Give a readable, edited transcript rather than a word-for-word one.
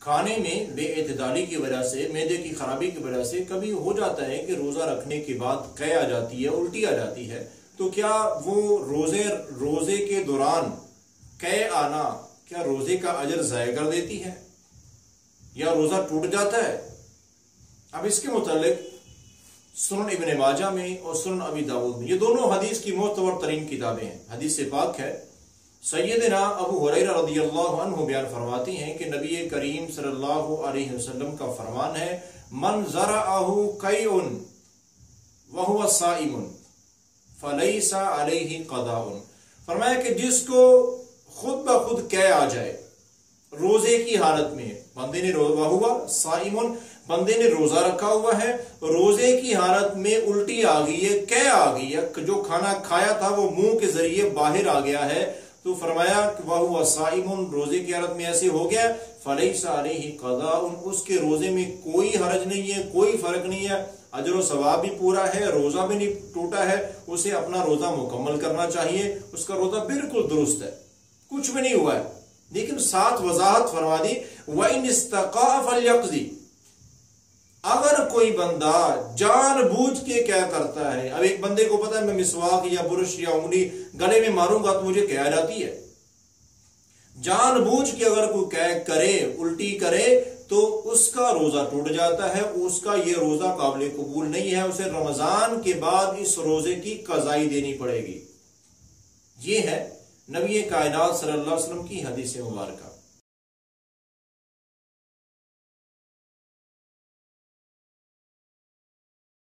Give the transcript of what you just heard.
کھانے میں بے اعتدالی کی وجہ سے، معدے کی خرابی کی وجہ سے کبھی ہو جاتا ہے کہ روزہ رکھنے کے بعد قے آ جاتی ہے، الٹی آ جاتی ہے، تو کیا وہ روزے کے دوران قے آنا کیا روزے کا اجر ضائع کر دیتی ہے یا روزہ ٹوٹ جاتا ہے؟ اب اس کے متعلق سنن ابن ماجہ میں اور سنن ابی داؤد میں، یہ دونوں حدیث کی معتبر ترین کتابیں ہیں، حدیث سے پاک ہے۔ سیدنا ابو ہریرہ رضی اللہ عنہ بیان فرماتی ہیں کہ نبی کریم صلی اللہ علیہ وسلم کا فرمان ہے، من زرعہ قیء وہو صائم فلیس علیہ قضاء۔ فرمایا کہ جس کو خود بخود قے آ جائے روزے کی حالت میں، بندے نے وہو صائم، بندے نے روزہ رکھا ہوا ہے، روزے کی حالت میں الٹی آ گئی ہے، قے آ گئی ہے، جو کھانا کھایا تھا وہ منہ کے ذریعے باہر آ گیا ہے، تو فرمایا کہ وَهُوَ صَائِمٌ، روزے کی حالت میں ایسے ہو گیا، فَلَيْسَ عَلَيْهِ قَضَاءٌ، اس کے روزے میں کوئی حرج نہیں ہے، کوئی فرق نہیں ہے، اجر و ثواب بھی پورا ہے، روزہ بھی نہیں ٹوٹا ہے، اسے اپنا روزہ مکمل کرنا چاہیے، اس کا روزہ بالکل درست ہے، کچھ بھی نہیں ہوا ہے۔ لیکن ساتھ وضاحت فرما دی، وَإِنِ اسْتَقَاءَ فَلْيَقْضِ، اگر کوئی بندہ جان بوجھ کے کیا کرتا ہے، اب ایک بندے کو پتا ہے میں مسواک یا برش یا انگلی گلے میں ماروں گا تو مجھے کیا جاتی ہے، جان بوجھ کے اگر کوئی کیا کرے، الٹی کرے، تو اس کا روزہ ٹوٹ جاتا ہے، اس کا یہ روزہ قابل قبول نہیں ہے، اسے رمضان کے بعد اس روزے کی قضائی دینی پڑے گی۔ یہ ہے نبی کائنات صلی اللہ علیہ وسلم کی حدیث مبارکہ۔